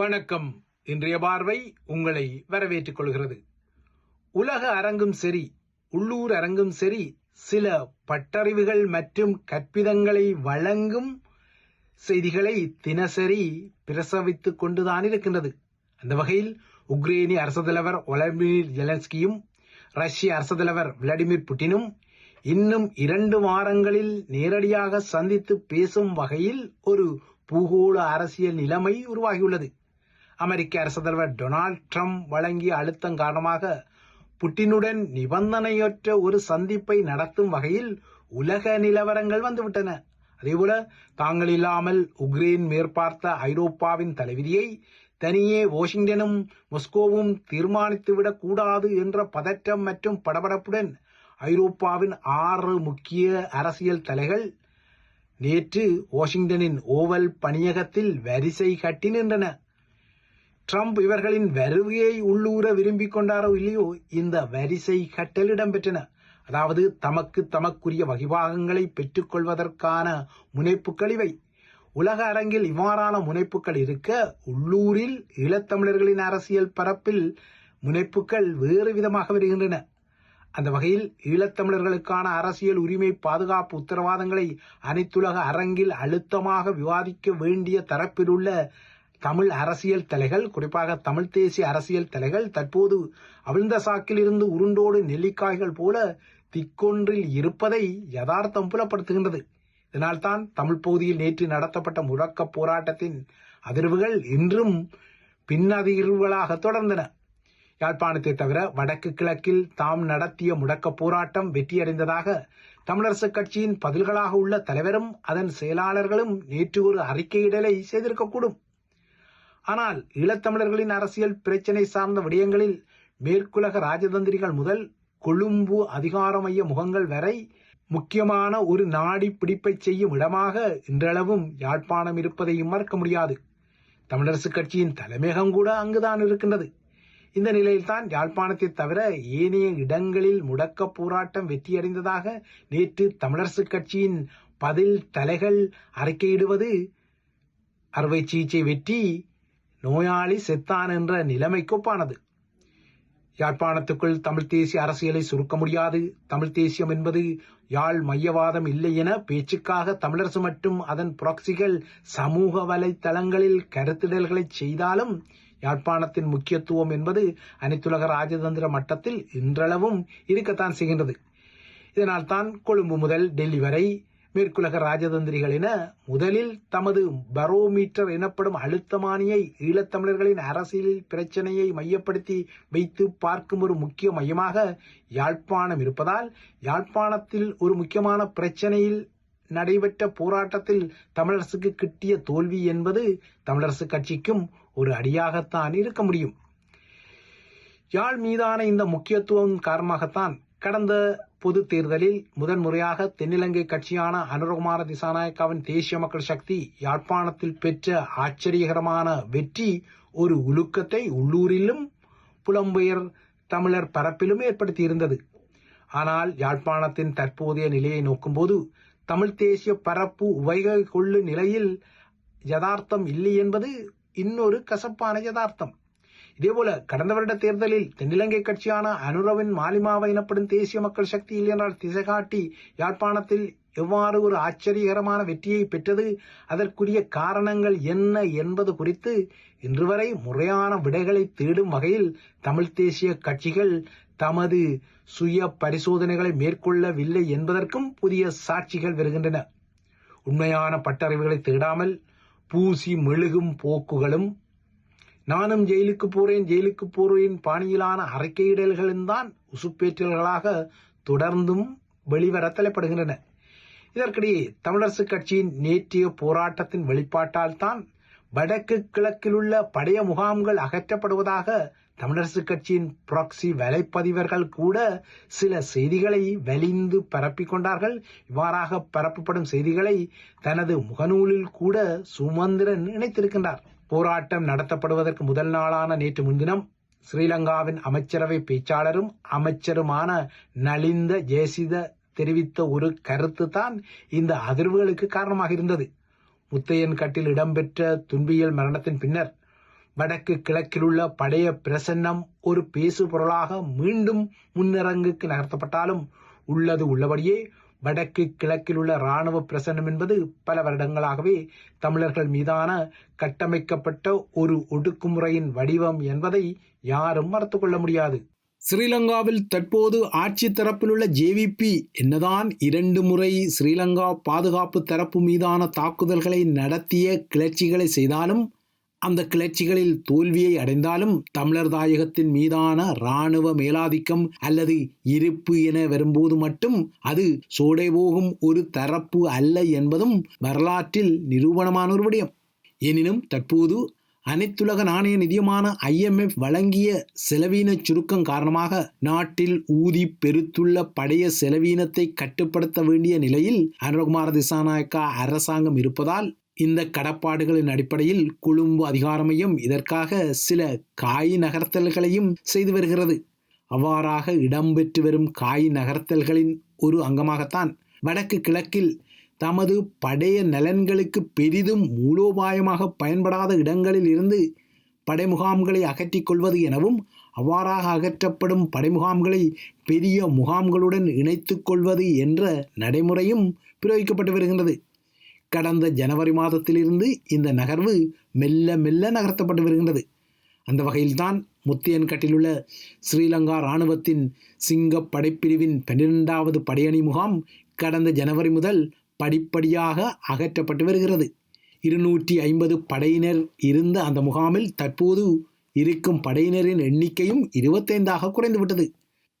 வணக்கம். இன்றைய பார்வை உங்களை வரவேற்றுக் கொள்கிறது. உலக அரங்கும் சரி, உள்ளூர் அரங்கும் சரி, சில பட்டறிவுகள் மற்றும் கற்பிதங்களை வழங்கும் செய்திகளை தினசரி பிரசவித்துக் கொண்டுதான் இருக்கின்றது. அந்த வகையில் உக்ரைனிய அரசு தலைவர் வொலடிமிர் ஜெலன்ஸ்கியும் ரஷ்ய அரசு தலைவர் விளாடிமிர் புட்டினும் இன்னும் 2 வாரங்களில் நேரடியாக சந்தித்து பேசும் வகையில் ஒரு பூகோள அரசியல் நிலைமை உருவாகியுள்ளது. அமெரிக்க அரசு தலைவர் டொனால்ட் ட்ரம்ப் வழங்கிய அழுத்தம் காரணமாக புட்டினுடன் நிபந்தனையற்ற ஒரு சந்திப்பை நடத்தும் வகையில் உலக நிலவரங்கள் வந்துவிட்டன. அதேபோல தாங்கள் இல்லாமல் உக்ரைன் மேற்பார்த்த ஐரோப்பாவின் தலைவிதியை தனியே வாஷிங்டனும் மாஸ்கோவும் தீர்மானித்துவிடக் கூடாது என்ற பதற்றம் மற்றும் படபடப்புடன் ஐரோப்பாவின் 6 முக்கிய அரசியல் தலைகள் நேற்று வாஷிங்டனின் ஓவல் பணியகத்தில் வரிசை கட்டி நின்றன. ட்ரம்ப் இவர்களின் வருகையை உள்ளூர விரும்பிக் கொண்டாரோ இல்லையோ, இந்த வரிசை கட்டல் இடம்பெற்றன. அதாவது தமக்குரிய வகிபாகங்களை பெற்றுக் கொள்வதற்கான முனைப்புகள் இவை. உலக அரங்கில் இவ்வாறான முனைப்புகள் இருக்க, உள்ளூரில் ஈழத்தமிழர்களின் அரசியல் பரப்பில் முனைப்புகள் வேறு விதமாக வருகின்றன. அந்த வகையில் ஈழத்தமிழர்களுக்கான அரசியல் உரிமை பாதுகாப்பு உத்தரவாதங்களை அனைத்துலக அரங்கில் அழுத்தமாக விவாதிக்க வேண்டிய தரப்பில் உள்ள தமிழ் அரசியல் தலைகள், குறிப்பாக தமிழ் தேசிய அரசியல் தலைகள் தற்போது அவிழ்ந்த சாக்கில் இருந்து உருண்டோடு நெல்லிக்காய்கள் போல திக்கொன்றில் இருப்பதை யதார்த்தம் புலப்படுத்துகின்றது. இதனால்தான் தமிழ் பகுதியில் நேற்று நடத்தப்பட்ட முழக்க போராட்டத்தின் அதிர்வுகள் இன்றும் பின்னதிர்வுகளாக தொடர்ந்தன. யாழ்ப்பாணத்தை தவிர வடக்கு கிழக்கில் தாம் நடத்திய முடக்க போராட்டம் வெற்றியடைந்ததாக தமிழரசுக் கட்சியின் பதில்களாக உள்ள தலைவரும் அதன் செயலாளர்களும் நேற்று ஒரு அறிக்கையிடலை செய்திருக்கக்கூடும். ஆனால் ஈழத்தமிழர்களின் அரசியல் பிரச்சினை சார்ந்த விடயங்களில் மேற்குலக ராஜதந்திரிகள் முதல் கொழும்பு அதிகார மைய முகங்கள் வரை முக்கியமான ஒரு நாடி பிடிப்பை செய்யும் இடமாக இன்றளவும் யாழ்ப்பாணம் இருப்பதையும் மறக்க முடியாது. தமிழரசுக் கட்சியின் தலைமையகம் கூட அங்குதான் இருக்கின்றது. இந்த நிலையில்தான் யாழ்ப்பாணத்தை தவிர ஏனைய இடங்களில் முடக்க போராட்டம் வெற்றியடைந்ததாக நேற்று தமிழரசுக் கட்சியின் பதில் தலைகள் அறிக்கையிடுவது அறுவை சிகிச்சை வெற்றி, நோயாளி செத்தான் என்ற நிலைமைக்கு ஒப்பானது. யாழ்ப்பாணத்துக்குள் தமிழ் தேசிய அரசியலை சுருக்க முடியாது. தமிழ் தேசியம் என்பது யாழ் மையவாதம் இல்லை என பேச்சுக்காக தமிழரசு மற்றும் அதன் புராக்சிகள் சமூக வலைத்தளங்களில் கருத்திடல்களை செய்தாலும் யாழ்ப்பாணத்தின் முக்கியத்துவம் என்பது அனைத்துலக ராஜதந்திர மட்டத்தில் இன்றளவும் இருக்கத்தான் செய்கின்றது. இதனால் தான் கொழும்பு முதல் டெல்லி வரை மேற்குலக ராஜதந்திரிகள் என முதலில் தமது பரோமீட்டர் எனப்படும் அழுத்தமானியை ஈழத்தமிழர்களின் அரசியல் பிரச்சனையை மையப்படுத்தி வைத்து பார்க்கும் ஒரு முக்கிய மையமாக யாழ்ப்பாணம் இருப்பதால், யாழ்ப்பாணத்தில் ஒரு முக்கியமான பிரச்சனையில் நடைபெற்ற போராட்டத்தில் தமிழரசுக்கு கிட்டிய தோல்வி என்பது தமிழரசுக் கட்சிக்கும் ஒரு அடியாகத்தான் இருக்க முடியும். யாழ் மீதான இந்த முக்கியத்துவம் காரணமாகத்தான் கடந்த பொது தேர்தலில் முதன்முறையாக தென்னிலங்கை கட்சியான அனுரகுமார திசாநாயக்காவின் தேசிய மக்கள் சக்தி யாழ்ப்பாணத்தில் பெற்ற ஆச்சரியகரமான வெற்றி ஒரு உலுக்கத்தை உள்ளூரிலும் புலம்பெயர் தமிழர் பரப்பிலும் ஏற்படுத்தியிருந்தது. ஆனால் யாழ்ப்பாணத்தின் தற்போதைய நிலையை நோக்கும்போது தமிழ் தேசிய பரப்பு உவைகை கொள்ளும் நிலையில் யதார்த்தம் இல்லை என்பது இன்னொரு கசப்பான யதார்த்தம். இதேபோல கடந்த வருட தேர்தலில் தென்னிலங்கை கட்சியான அனுரவின் மாலிமாவை எனப்படும் தேசிய மக்கள் சக்தி இல்லை என்றால் திசை காட்டி யாழ்ப்பாணத்தில் எவ்வாறு ஒரு ஆச்சரியகரமான வெற்றியை பெற்றது, அதற்குரிய காரணங்கள் என்ன என்பது குறித்து இன்று வரை முறையான விடைகளை தேடும் வகையில் தமிழ் தேசிய கட்சிகள் தமது சுய பரிசோதனைகளை மேற்கொள்ளவில்லை என்பதற்கும் புதிய சாட்சிகள் வருகின்றன. உண்மையான பட்டறிவுகளை தேடாமல் பூசி மெழுகும் போக்குகளும் நானும் ஜெயிலுக்கு போறேன் பாணியிலான அறிக்கையிடல்களும் தான் உசுப்பேற்றல்களாக தொடர்ந்தும் வெளிவர தலைப்படுகின்றன. இதற்கிடையே தமிழரசுக் கட்சியின் நேற்றைய போராட்டத்தின் வெளிப்பாட்டால் தான் வடக்கு கிழக்கில் உள்ள பழைய முகாம்கள் அகற்றப்படுவதாக தமிழரசுக் கட்சியின் புராக்சி வலைப்பதிவர்கள் கூட சில செய்திகளை வலிந்து பரப்பிக் கொண்டார்கள். இவ்வாறாக பரப்பப்படும் செய்திகளை தனது முகநூலில் கூட சுமந்திரன் இணைத்திருக்கின்றார். போராட்டம் நடத்தப்படுவதற்கு முதல் நாளான நேற்று முன்தினம் ஸ்ரீலங்காவின் அமைச்சரவை பேச்சாளரும் அமைச்சருமான நலிந்த ஜெயசித தெரிவித்த ஒரு கருத்து தான் இந்த அதிர்வுகளுக்கு காரணமாக இருந்தது. முத்தையன் கட்டில் இடம்பெற்ற துன்பியல் மரணத்தின் பின்னர் வடக்கு கிழக்கில் உள்ள படைய பிரசன்னம் ஒரு பேசு பொருளாக மீண்டும் முன்னிறங்குக்கு நகர்த்தப்பட்டாலும் உள்ளது உள்ளபடியே வடக்கு கிழக்கில் உள்ள இராணுவ பிரசன்னம் என்பது பல வருடங்களாகவே தமிழர்கள் மீதான கட்டமைக்கப்பட்ட ஒரு ஒடுக்குமுறையின் வடிவம் என்பதை யாரும் மறுத்து கொள்ள முடியாது. ஸ்ரீலங்காவில் தற்போது ஆட்சி தரப்பில் உள்ள ஜேவிபி என்னதான் 2 முறை ஸ்ரீலங்கா பாதுகாப்பு தரப்பு மீதான தாக்குதல்களை நடத்திய கிளர்ச்சிகளை செய்தாலும், அந்த கிளர்ச்சிகளில் தோல்வியை அடைந்தாலும், தமிழர் தாயகத்தின் மீதான இராணுவ மேலாதிக்கம் அல்லது இருப்பு என வரும்போது மட்டும் அது சோடை போகும் ஒரு தரப்பு அல்ல என்பதும் வரலாற்றில் நிரூபணமான ஒரு விடயம். எனினும் தற்போது அனைத்துலக நாணய நிதியமான IMF வழங்கிய செலவீன சுருக்கம் காரணமாக நாட்டில் ஊதி பெருத்துள்ள படைய செலவீனத்தை கட்டுப்படுத்த வேண்டிய நிலையில் அனுரகுமார திசாநாயக்கா அரசாங்கம் இருப்பதால் இந்த கடப்பாடுகளின் அடிப்படையில் கொழும்பு அதிகார மையம் இதற்காக சில காய் நகர்த்தல்களையும் செய்து வருகிறது. அவ்வாறாக இடம்பெற்று வரும் காய் நகர்த்தல்களின் ஒரு அங்கமாகத்தான் வடக்கு கிழக்கில் தமது படைய நலன்களுக்கு பெரிதும் மூலோபாயமாக பயன்படாத இடங்களில் இருந்து படை முகாம்களை அகற்றிக் கொள்வது எனவும், அவ்வாறாக அகற்றப்படும் படை முகாம்களை பெரிய முகாம்களுடன் இணைத்துக் கொள்வது என்ற நடைமுறையும் பிரயோகிக்கப்பட்டு வருகின்றது. கடந்த ஜனவரி மாதத்திலிருந்து இந்த நகர்வு மெல்ல மெல்ல நகர்த்தப்பட்டு வருகின்றது. அந்த வகையில்தான் முத்தியன்கட்டிலுள்ள ஸ்ரீலங்கா இராணுவத்தின் சிங்க படைப்பிரிவின் 12வது படையணி முகாம் கடந்த ஜனவரி முதல் படிப்படியாக அகற்றப்பட்டு வருகிறது. 250 படையினர் இருந்த அந்த முகாமில் தற்போது இருக்கும் படையினரின் எண்ணிக்கையும் 25ஆக குறைந்துவிட்டது.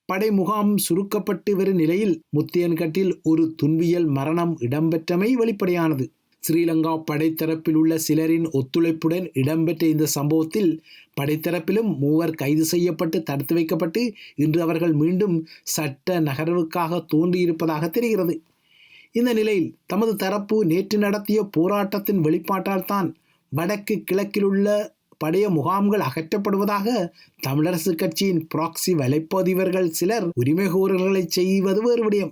படை முகாம் சுருக்கப்பட்டு வரும் நிலையில் முத்தியன்கட்டில் ஒரு துன்பியல் மரணம் இடம்பெற்றமை வெளிப்படையானது. ஸ்ரீலங்கா படைத்தரப்பில் உள்ள சிலரின் ஒத்துழைப்புடன் இடம்பெற்ற இந்த சம்பவத்தில் படைத்தரப்பிலும் 3 கைது செய்யப்பட்டு தடுத்து வைக்கப்பட்டு இன்று அவர்கள் மீண்டும் சட்ட நகர்வுக்காக தோன்றியிருப்பதாக தெரிகிறது. இந்த நிலையில் தமது தரப்பு நேற்று நடத்திய போராட்டத்தின் வெளிப்பாட்டால் தான் வடக்கு கிழக்கில் உள்ள படைய முகாம்கள் அகற்றப்படுவதாக தமிழரசு கட்சியின் ப்ராக்சி வலைப்பதிவர்கள் சிலர் உரிமைகோரல்களை செய்வது வேறு விடயம்.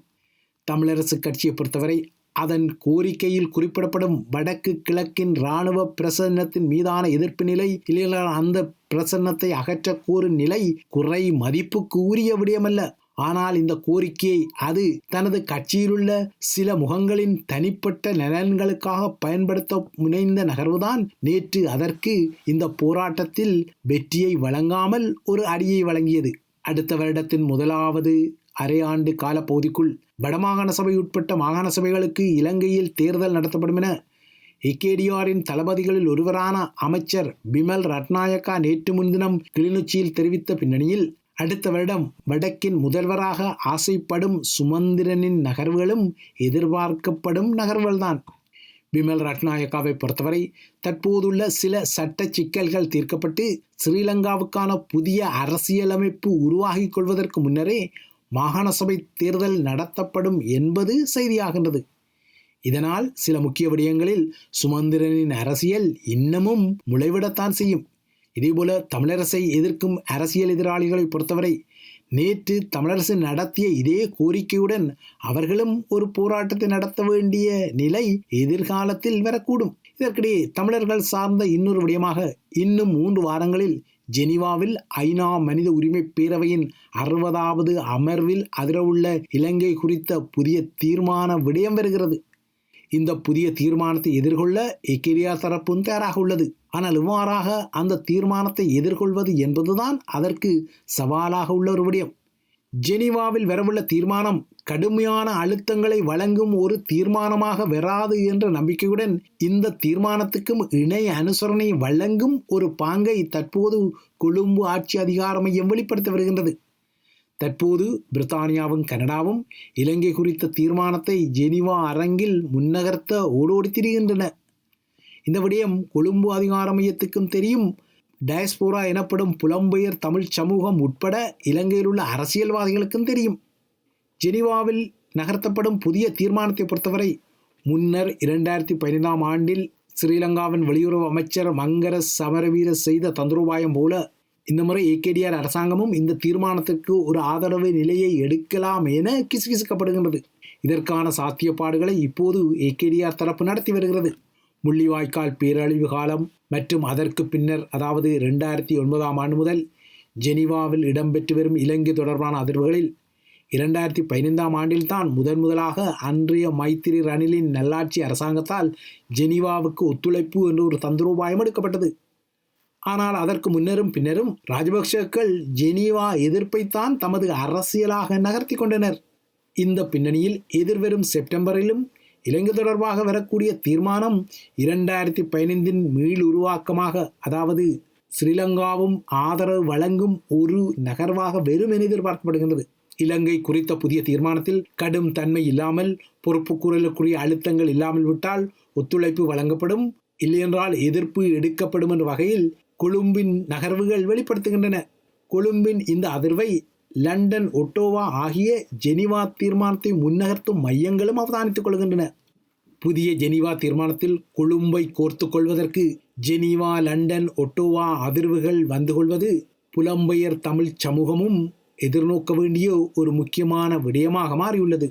தமிழரசு கட்சியை பொறுத்தவரை அதன் கோரிக்கையில் குறிப்பிடப்படும் வடக்கு கிழக்கின் இராணுவ பிரசன்னத்தின் மீதான எதிர்ப்பு நிலை, இல்லையா அந்த பிரசன்னத்தை அகற்ற கோரும் நிலை குறை மதிப்புக்கு உரிய விடயமல்ல. ஆனால் இந்த கோரிக்கையை அது தனது கட்சியிலுள்ள சில முகங்களின் தனிப்பட்ட நலன்களுக்காக பயன்படுத்த முனைந்த நகர்வுதான் நேற்று அதற்கு இந்த போராட்டத்தில் வெற்றியை வழங்காமல் ஒரு அடியை வழங்கியது. அடுத்த வருடத்தின் 1வது அரையாண்டு காலப்பகுதிக்குள் வடமாகாண சபை உட்பட்ட மாகாண சபைகளுக்கு இலங்கையில் தேர்தல் நடத்தப்படும் என ஏகேடிஆரின் தளபதிகளில் ஒருவரான அமைச்சர் பிமல் ரட்நாயக்கா நேற்று முன்தினம் கிளிநொச்சியில் தெரிவித்த பின்னணியில் அடுத்த வருடம் வடக்கின் முதல்வராக ஆசைப்படும் சுமந்திரனின் நகர்வுகளும் எதிர்பார்க்கப்படும் நகர்வுகள்தான். பிமல் ரட்நாயக்காவை பொறுத்தவரை தற்போதுள்ள சில சட்ட சிக்கல்கள் தீர்க்கப்பட்டு ஸ்ரீலங்காவுக்கான புதிய அரசியலமைப்பு உருவாகிக் கொள்வதற்கு முன்னரே மாகாண சபை தேர்தல் நடத்தப்படும் என்பது செய்தியாகின்றது. இதனால் சில முக்கிய விடயங்களில் சுமந்திரனின் அரசியல் இன்னமும் முளைவிடத்தான் செய்யும். இதேபோல தமிழரசை எதிர்க்கும் அரசியல் எதிராளிகளை பொறுத்தவரை நேற்று தமிழரசு நடத்திய இதே கோரிக்கையுடன் அவர்களும் ஒரு போராட்டத்தை நடத்த வேண்டிய நிலை எதிர்காலத்தில் வரக்கூடும். இதற்கிடையே தமிழர்கள் சார்ந்த இன்னொரு விடயமாக இன்னும் 3 வாரங்களில் ஜெனீவாவில் ஐநா மனித உரிமை பேரவையின் 60வது அமர்வில் அதிரவுள்ள இலங்கை குறித்த புதிய தீர்மான விடயம் வருகிறது. இந்த புதிய தீர்மானத்தை எதிர்கொள்ள ஏகேடிஆர் தரப்பும் தயாராக உள்ளது. ஆனால் இவ்வாறாக அந்த தீர்மானத்தை எதிர்கொள்வது என்பதுதான் அதற்கு சவாலாக உள்ள ஒரு விடயம். ஜெனீவாவில் வரவுள்ள தீர்மானம் கடுமையான அழுத்தங்களை வழங்கும் ஒரு தீர்மானமாக வராது என்ற நம்பிக்கையுடன் இந்த தீர்மானத்துக்கும் இணை அனுசரணை வழங்கும் ஒரு பாங்கை தற்போது கொழும்பு ஆட்சி அதிகார மையம் வெளிப்படுத்தி வருகின்றது. தற்போது பிரித்தானியாவும் கனடாவும் இலங்கை குறித்த தீர்மானத்தை ஜெனீவா அரங்கில் முன்னகர்த்த ஓடோடி திரிகின்றன. இந்த விடயம் கொழும்பு அதிகார மையத்துக்கும் தெரியும். டயஸ்போரா எனப்படும் புலம்பெயர் தமிழ் சமூகம் உட்பட இலங்கையில் உள்ள அரசியல்வாதிகளுக்கும் தெரியும். ஜெனீவாவில் நகர்த்தப்படும் புதிய தீர்மானத்தை பொறுத்தவரை முன்னர் 2015ஆம் ஆண்டில் ஸ்ரீலங்காவின் வெளியுறவு அமைச்சர் மங்கர சமரவீர செய்த தந்திரோபாயம் போல இந்த முறை ஏகேடிஆர் அரசாங்கமும் இந்த தீர்மானத்திற்கு ஒரு ஆதரவு நிலையை எடுக்கலாம் என கிசுகிசுக்கப்படுகின்றது. இதற்கான சாத்தியப்பாடுகளை இப்போது ஏகேடிஆர் தரப்பு நடத்தி வருகிறது. முள்ளிவாய்க்கால் பேரழிவு காலம் மற்றும் அதற்கு பின்னர், அதாவது 2009ஆம் ஆண்டு முதல் ஜெனீவாவில் இடம்பெற்று வரும் இலங்கை தொடர்பான அதிர்வுகளில் 2015ஆம் ஆண்டில்தான் முதலாக அன்றைய மைத்திரி ரணிலின் நல்லாட்சி அரசாங்கத்தால் ஜெனீவாவுக்கு ஒத்துழைப்பு என்ற ஒரு தந்திரோபாயம் எடுக்கப்பட்டது. ஆனால் அதற்கு முன்னரும் பின்னரும் ராஜபக்சேக்கள் ஜெனீவா எதிர்ப்பைத்தான் தமது அரசியலாக நகர்த்தி கொண்டனர். இந்த பின்னணியில் எதிர்வரும் செப்டம்பரிலும் இலங்கை தொடர்பாக வரக்கூடிய தீர்மானம் 2015 மீள் உருவாக்கமாக, அதாவது ஸ்ரீலங்காவும் ஆதரவு வழங்கும் ஒரு நகர்வாக வெறும் என எதிர்பார்க்கப்படுகின்றது. இலங்கை குறித்த புதிய தீர்மானத்தில் கடும் தன்மை இல்லாமல், பொறுப்புக்கூறலுக்குரிய அழுத்தங்கள் இல்லாமல் விட்டால் ஒத்துழைப்பு வழங்கப்படும், இல்லையென்றால் எதிர்ப்பு எடுக்கப்படும் என்ற வகையில் கொழும்பின் நகர்வுகள் வெளிப்படுத்துகின்றன. கொழும்பின் இந்த அதிர்வை லண்டன், ஒட்டோவா ஆகிய ஜெனீவா தீர்மானத்தை முன்னகர்த்தும் மையங்களும் அவதானித்துக் கொள்கின்றன. புதிய ஜெனீவா தீர்மானத்தில் கொழும்பை கோர்த்து கொள்வதற்கு ஜெனீவா, லண்டன், ஒட்டோவா அதிர்வுகள் வந்து கொள்வது புலம்பெயர் தமிழ் சமூகமும் எதிர்நோக்க வேண்டிய ஒரு முக்கியமான விடயமாக மாறியுள்ளது.